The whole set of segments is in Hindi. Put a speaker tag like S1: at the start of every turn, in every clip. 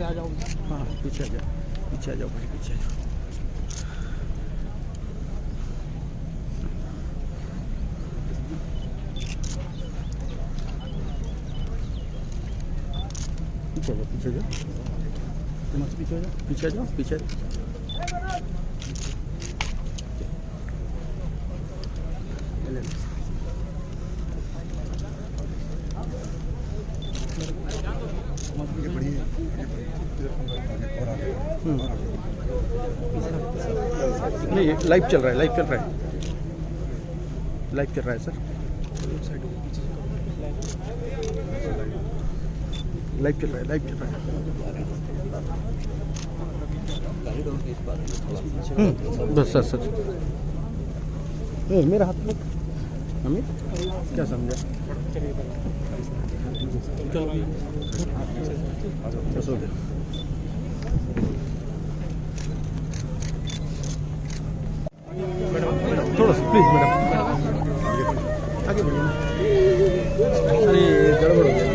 S1: पीछे आ जाओ।
S2: हाँ पीछे आ जाओ, पीछे आ जाओ भाई, पीछे आ जाओ। पीछे आ जाओ, पीछे आ जाओ, पीछे आ जाओ, पीछे आ जाओ, पीछे आ जाओ। नहीं लाइव चल रहा है, लाइव चल रहा है, लाइव चल रहा है सर, लाइव चल रहा है, लाइव चल रहा है। बस सर सर मेरा हाथ में अमित क्या समझा? बस हो गया। थोड़ा सा प्लीज मैडम आगे बढ़िए ना। अरे गड़बड़ हो गया।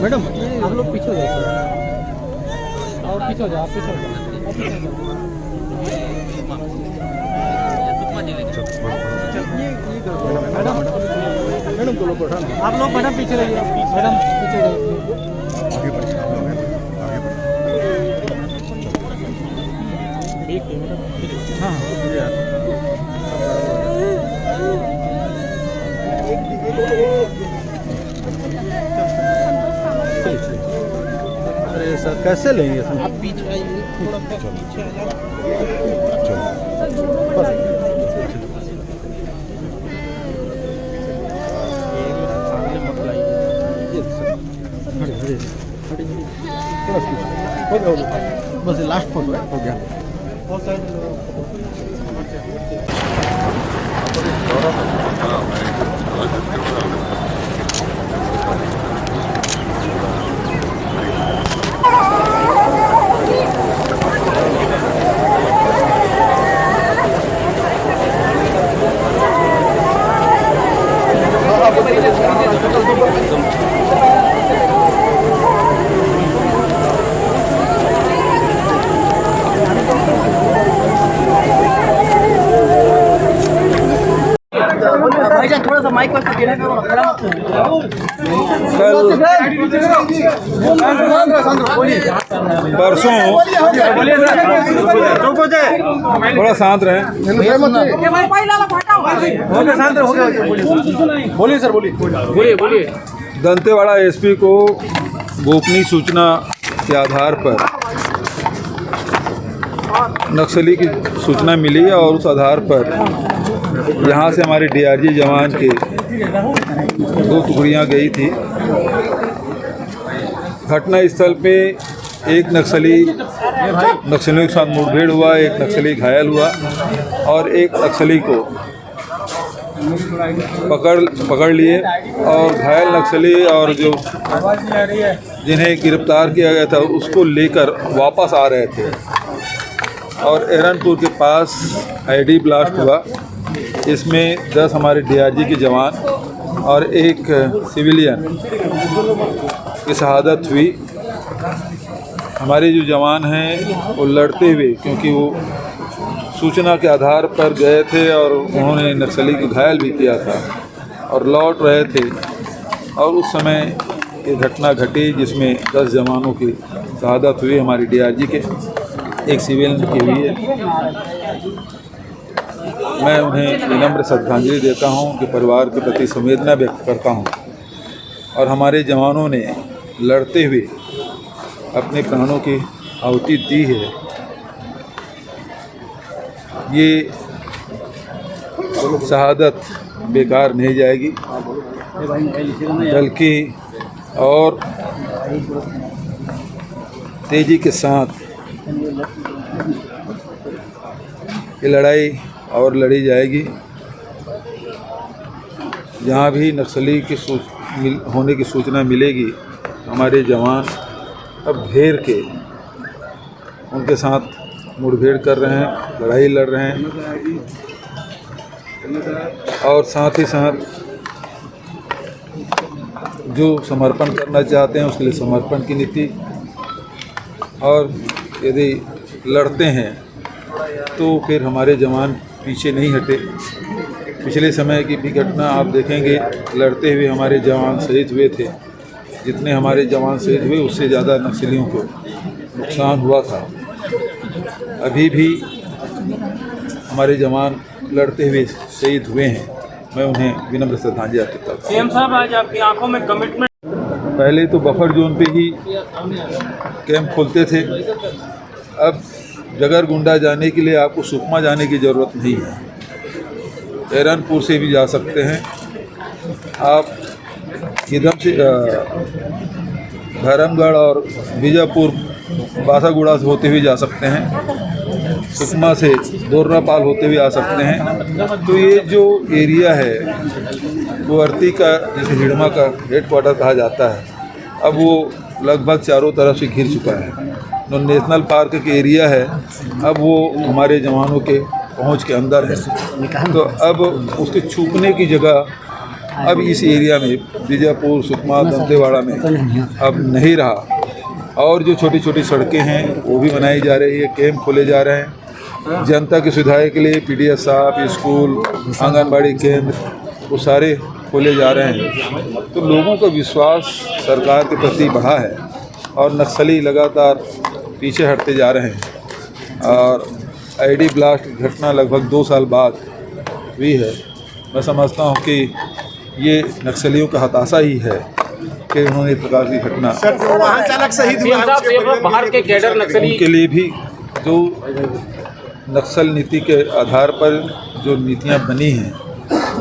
S2: मैडम आप लोग पीछे हो जाओ, और पीछे हो जाओ, आप पीछे हो जाओ, मैडम मैडम को लोग आप लोग मैडम पीछे रहिए, मैडम पीछे रहिए। हाँ अरे सर कैसे लेंगे सर?
S1: आप पीछे आइए, थोड़ा पीछे आ जाओ।
S2: बस लास्ट फोटो है, हो गया। थोड़ा सा माइक पर
S3: परसों थोड़ा शांत रहे।
S1: बोलिए सर, बोलिए।
S3: दंतेवाड़ा एसपी को गोपनीय सूचना के आधार पर नक्सली की सूचना मिली और उस आधार पर यहाँ से हमारे डीआरजी जवान के 2 टुकड़ियाँ गई थी। घटना स्थल पे एक नक्सलियों के साथ मुठभेड़ हुआ, एक नक्सली घायल हुआ और एक नक्सली को पकड़ लिए और घायल नक्सली और जो जिन्हें गिरफ्तार किया गया था उसको लेकर वापस आ रहे थे और एरनपुर के पास आईडी ब्लास्ट हुआ। इसमें 10 हमारे डीआरजी के जवान और एक सिविलियन की शहादत हुई। हमारे जो जवान हैं वो लड़ते हुए, क्योंकि वो सूचना के आधार पर गए थे और उन्होंने नक्सली को घायल भी किया था और लौट रहे थे और उस समय ये घटना घटी जिसमें 10 जवानों की शहादत हुई, हमारी डीआरजी के, एक सिविलियन की हुई है। मैं उन्हें विनम्र श्रद्धांजलि देता हूं कि परिवार के प्रति संवेदना व्यक्त करता हूं और हमारे जवानों ने लड़ते हुए अपने प्राणों की आहुति दी है। ये शहादत बेकार नहीं जाएगी, बल्कि और तेज़ी के साथ ये लड़ाई और लड़ी जाएगी। जहाँ भी नक्सली की होने की सूचना मिलेगी, हमारे जवान अब घेर के उनके साथ मुठभेड़ कर रहे हैं, लड़ाई लड़ रहे हैं और साथ ही साथ जो समर्पण करना चाहते हैं उसके लिए समर्पण की नीति, और यदि लड़ते हैं तो फिर हमारे जवान पीछे नहीं हटे। पिछले समय की भी घटना आप देखेंगे, लड़ते हुए हमारे जवान शहीद हुए थे। जितने हमारे जवान शहीद हुए उससे ज़्यादा नक्सलियों को नुकसान हुआ था। अभी भी हमारे जवान लड़ते हुए शहीद हुए हैं, मैं उन्हें विनम्र श्रद्धांजलि अर्पित करता हूँ।
S1: सीएम साहब, आज आपकी आंखों में कमिटमेंट।
S3: पहले तो बफर जोन पे ही कैंप खोलते थे, अब जगरगुंडा जाने के लिए आपको सुकमा जाने की ज़रूरत नहीं है, एरनपुर से भी जा सकते हैं। आप इधर से भैरमगढ़ और बीजापुर बासागुड़ा से होते हुए जा सकते हैं, सुकमा से दोर्रापाल होते हुए आ सकते हैं। तो ये जो एरिया है वो आरती का, जिसे हिडमा का हेडक्वार्टर कहा जाता है, अब वो लगभग चारों तरफ से घिर चुका है। जो नेशनल पार्क के एरिया है अब वो हमारे जवानों के पहुंच के अंदर है, तो अब उसके छुपने की जगह अब इस एरिया में बीजापुर, सुकमा, दंतेवाड़ा में अब नहीं रहा। और जो छोटी छोटी सड़कें हैं वो भी बनाई जा रही है, कैंप खोले जा रहे हैं जनता की सुविधा के लिए। पीडीएस साहब, स्कूल, आंगनबाड़ी केंद्र वो सारे खोले जा रहे हैं। तो लोगों का विश्वास सरकार के प्रति बढ़ा है और नक्सली लगातार पीछे हटते जा रहे हैं। और आईडी ब्लास्ट घटना लगभग 2 साल बाद हुई है। मैं समझता हूँ कि ये नक्सलियों का हताशा ही है कि उन्होंने इस प्रकार की घटना।
S2: वाहन चालक शहीद हुआ है,
S1: बाहर के कैडर नक्सली
S3: उनके लिए भी जो नक्सल नीति के आधार पर जो नीतियाँ बनी हैं,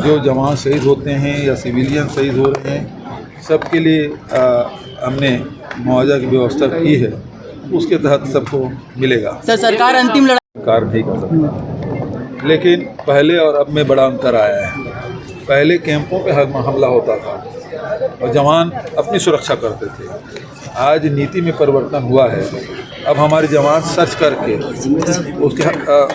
S3: जो जवान शहीद होते हैं या सिविलियन शहीद हो रहे हैं, सबके लिए हमने मुआवजा की व्यवस्था की है, उसके तहत सबको मिलेगा।
S4: सर, सरकार अंतिम लड़ाई
S3: कार नहीं कर सकता, लेकिन पहले और अब में बड़ा अंतर आया है। पहले कैंपों पे हमला होता था और जवान अपनी सुरक्षा करते थे। आज नीति में परिवर्तन हुआ है। अब हमारे जवान सर्च करके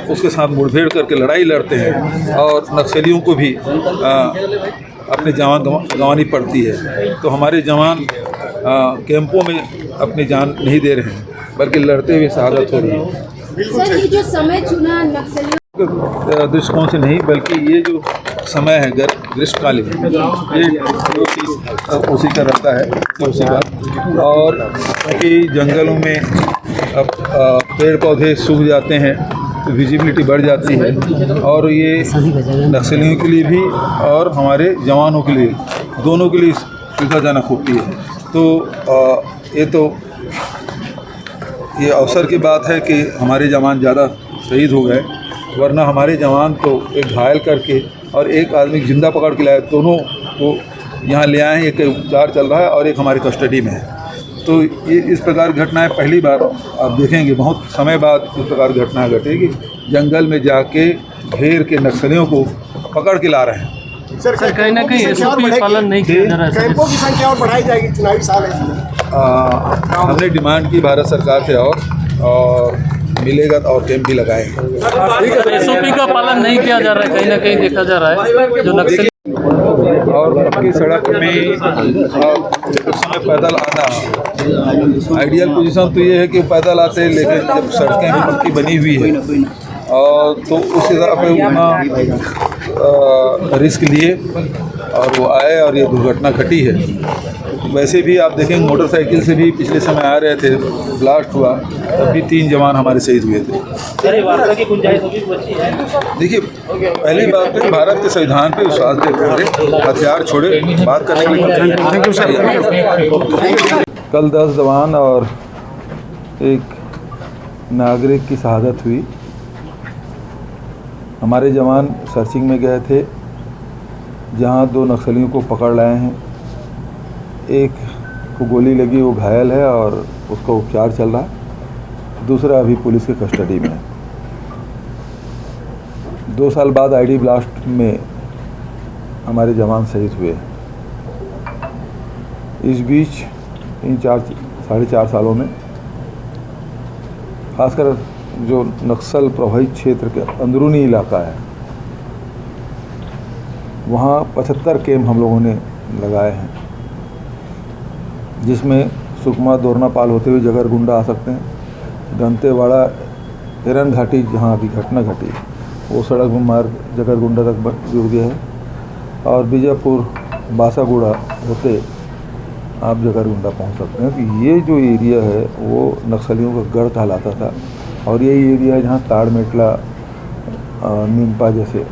S3: उसके साथ मुठभेड़ करके लड़ाई लड़ते हैं और नक्सलियों को भी अपने जान गंवानी पड़ती है। तो हमारे जवान कैंपों में अपनी जान नहीं दे रहे हैं, बल्कि लड़ते हुए शहादत हो रही है।
S5: सर, ये जो समय चुना नक्सलियों
S3: दृष्टिकोण से नहीं, बल्कि ये जो समय है ग्रीष्मकालीन, ये उसी का रहता है, उसी का। और कि जंगलों में अब पेड़ पौधे सूख जाते हैं तो विजिबिलिटी बढ़ जाती है, और ये नक्सलियों के लिए भी और हमारे जवानों के लिए, दोनों के लिए सुविधाजनक होती है। तो ये अवसर की बात है कि हमारे जवान ज़्यादा शहीद हो गए, वरना हमारे जवान तो एक घायल करके और एक आदमी जिंदा पकड़ के लाए, दोनों को यहाँ ले आए हैं। एक उपचार चल रहा है और एक हमारी कस्टडी में है। तो ये इस प्रकार घटनाएं पहली बार आप देखेंगे, बहुत समय बाद इस प्रकार घटना घटेगी। जंगल में जाके घेर के नक्सलियों को पकड़ के ला रहे हैं।
S2: सर, कहीं ना कहीं SOP पालन नहीं किया जा रहा है। कैंपों की संख्या और बढ़ाई जाएगी, चुनावी साल है।
S3: हमने डिमांड की भारत सरकार से और मिलेगा और कैंप भी लगाएंगे।
S1: SOP का पालन नहीं किया जा रहा है, कहीं ना कहीं देखा जा रहा है जो नक्सली।
S3: और पक्की सड़क में उस समय पैदल आना, आइडियल पोजीशन तो ये है कि पैदल आते हैं, लेकिन जब सड़कें भी पक्की बनी हुई है और तो उस हिसाब से उतना रिस्क लिए और वो आए और ये दुर्घटना घटी है। वैसे भी आप देखेंगे मोटरसाइकिल से भी पिछले समय आ रहे थे, ब्लास्ट हुआ, तब भी 3 जवान हमारे शहीद हुए थे। देखिए, पहली बात है भारत के संविधान पे विश्वास देते, हथियार छोड़े, बात करने की। कल 10 जवान और एक नागरिक की शहादत हुई। हमारे जवान सर्चिंग में गए थे, जहां 2 नक्सलियों को पकड़ लाए हैं। एक को गोली लगी, वो घायल है और उसका उपचार चल रहा है। दूसरा अभी पुलिस के कस्टडी में है। 2 साल बाद आईडी ब्लास्ट में हमारे जवान शहीद हुए। इस बीच इन 4 साढ़े 4 सालों में खासकर जो नक्सल प्रभावित क्षेत्र के अंदरूनी इलाका है वहाँ 75 कैंप हम लोगों ने लगाए हैं, जिसमें सुकमा दोरनापाल होते हुए जगरगुंडा आ सकते हैं, दंतेवाड़ा हिरन घाटी जहाँ अभी घटना घटी वो सड़क मार्ग जगरगुंडा तक जुड़ गया है, और बीजापुर बासागुड़ा होते आप जगरगुंडा पहुँच सकते हैं। तो ये जो एरिया है वो नक्सलियों का गढ़ कहलाता था, और यही एरिया है जहाँ ताड़मेटला नीमपा जैसे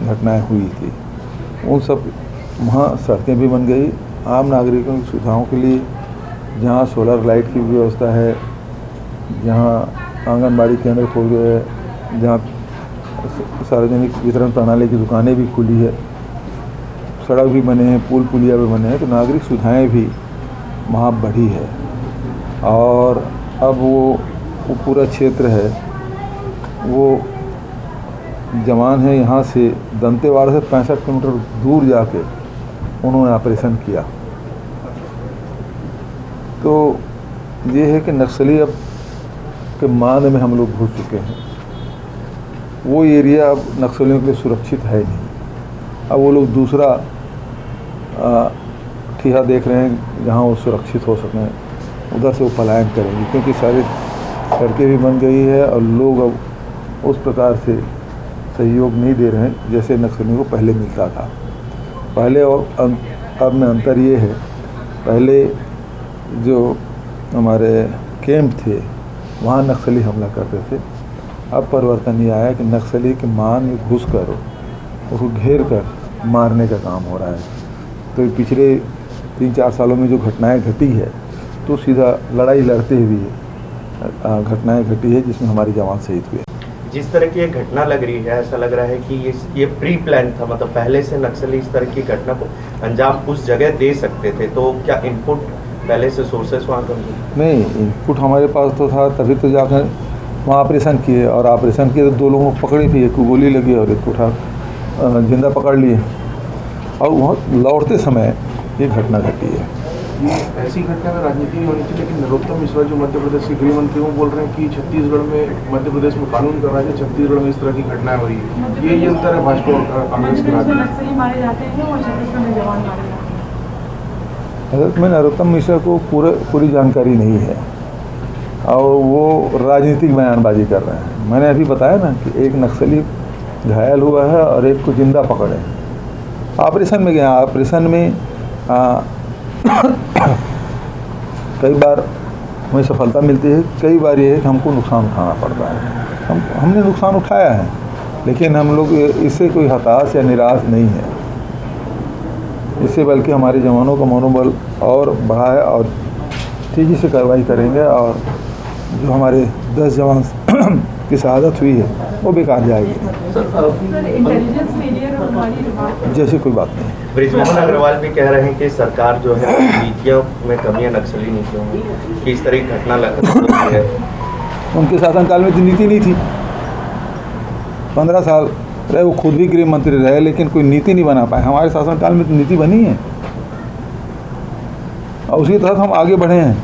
S3: घटनाएं हुई थी। उन सब वहाँ सड़कें भी बन गई आम नागरिकों की सुविधाओं के लिए, जहाँ सोलर लाइट की व्यवस्था है, जहाँ आंगनबाड़ी केंद्र खोल गए हैं, जहाँ सार्वजनिक वितरण प्रणाली की दुकानें भी खुली है, सड़क भी बने हैं, पुल पुलिया भी बने हैं, तो नागरिक सुविधाएं भी वहाँ बढ़ी है। और अब वो पूरा क्षेत्र है वो जवान है, यहाँ से दंतेवाड़ा से 65 किलोमीटर दूर जाके उन्होंने ऑपरेशन किया। तो ये है कि नक्सली अब के मांद में हम लोग घुस चुके हैं। वो एरिया अब नक्सलियों के लिए सुरक्षित है नहीं। अब वो लोग दूसरा ठिया देख रहे हैं जहाँ वो सुरक्षित हो सकें, उधर से वो पलायन करेंगे, क्योंकि सारी सड़कें भी बन गई है और लोग अब उस प्रकार से सहयोग नहीं दे रहे हैं जैसे नक्सलियों को पहले मिलता था। पहले और अब में अंतर ये है, पहले जो हमारे कैंप थे वहाँ नक्सली हमला करते थे, अब परिवर्तन ये आया कि नक्सली के मान में घुस कर उसको घेर कर मारने का काम हो रहा है। तो पिछले 3-4 सालों में जो घटनाएं घटी है तो सीधा लड़ाई लड़ते हुए घटनाएं घटी है जिसमें हमारे जवान शहीद हुए।
S4: जिस तरह की ये घटना लग रही है, ऐसा लग रहा है कि ये प्री प्लान था, मतलब पहले से नक्सली इस तरह की घटना को अंजाम उस जगह दे सकते थे। तो क्या इनपुट पहले से सोर्सेस वहाँ कम
S3: नहीं, इनपुट हमारे पास तो था, तभी तो जाकर वहाँ ऑपरेशन किए, और ऑपरेशन किए तो 2 लोगों को पकड़ी थी, एक को गोली लगी और एक को उठा जिंदा पकड़ लिए, और वहाँ लौटते समय ये घटना घटी है।
S2: ये ऐसी घटना में राजनीति नहीं होनी चाहिए, लेकिन नरोत्तम मिश्रा जो मध्य प्रदेश के गृह मंत्री वो बोल रहे हैं कि छत्तीसगढ़ में मध्य प्रदेश में कानून कर रहा है, छत्तीसगढ़ में इस तरह की घटनाएं हो रही है। ये अंतर है भाजपा और कांग्रेस के राजनीति।
S6: नक्सली मारे जाते हैं और छत्तीसगढ़ में जवान मारे जाते हैं।
S3: हजरत में नरोत्तम मिश्रा को पूरी जानकारी नहीं है और वो राजनीतिक बयानबाजी कर रहे हैं। मैंने अभी बताया ना कि एक नक्सली घायल हुआ है और एक को जिंदा पकड़े, ऑपरेशन में गया। ऑपरेशन में कई बार हमें सफलता मिलती है, कई बार ये है कि हमको नुकसान उठाना पड़ता है। हमने नुकसान उठाया है, लेकिन हम लोग इससे कोई हताश या निराश नहीं है। इससे बल्कि हमारे जवानों का मनोबल और बढ़ा है और तेज़ी से कार्रवाई करेंगे, और जो हमारे 10 जवान की शहादत हुई है वो बेकार जाएगी।
S6: इंटेलिजेंस फेलियर और हमारी विभाग
S3: जैसे कोई बात नहीं।
S4: बृजमोहन अग्रवाल भी कह रहे हैं कि सरकार जो है नीतियों में कमियां नक्सली नीतियों में कि इस तरह की घटना लग रही है।
S3: उनके शासनकाल में तो नीति नहीं थी, 15 साल रहे, वो खुद भी गृह मंत्री रहे, लेकिन कोई नीति नहीं बना पाए। हमारे शासनकाल में तो नीति बनी है और उसी तहत हम आगे बढ़े हैं,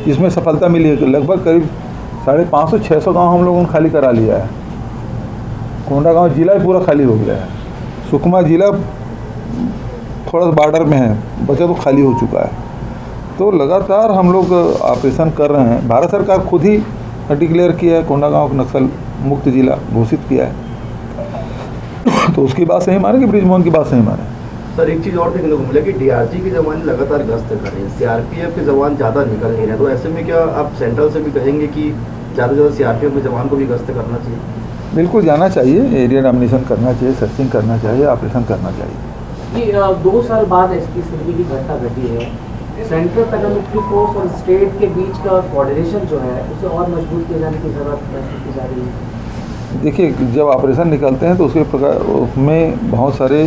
S3: जिसमें सफलता मिली है। लगभग करीब 550-600 गांव हम लोगों ने खाली करा लिया है। कोंडागांव जिला ही पूरा खाली हो गया है। सुकमा जिला थोड़ा सा बॉर्डर में है, बचा तो खाली हो चुका है। तो लगातार हम लोग ऑपरेशन कर रहे हैं। भारत सरकार खुद ही डिक्लेयर किया है कोंडागांव को नक्सल मुक्त जिला घोषित किया है, तो उसकी बात सही माने कि बृजमोहन की बात सही माने।
S7: सर, एक चीज़ और देखने को मिला कि डीआरजी के जवान लगातार गश्त कर रहे हैं, सीआरपीएफ के जवान ज़्यादा निकल नहीं रहे। तो ऐसे में क्या आप सेंट्रल से भी कहेंगे कि ज़्यादा से ज़्यादा सीआरपीएफ के जवान को भी गश्त करना चाहिए?
S3: बिल्कुल जाना चाहिए, एरिया डोमिनेशन करना चाहिए, सर्चिंग करना चाहिए, ऑपरेशन करना चाहिए।
S8: जी 2 साल बाद एसपी सिंधी की घटना घटी है। सेंट्रल पैरामिलिट्री फोर्स और स्टेट के बीच का कोऑर्डिनेशन जो है उसे और मजबूत किए जाने की ज़रूरत महसूस की जा रही है।
S3: देखिए, जब ऑपरेशन निकलते हैं तो उसके प्रकार उसमें बहुत सारे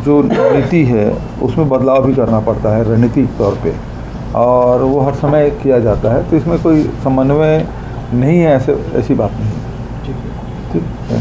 S3: जो नीति है उसमें बदलाव भी करना पड़ता है रणनीतिक तौर पे, और वो हर समय किया जाता है। तो इसमें कोई समन्वय नहीं है, ऐसी बात नहीं है। ठीक है।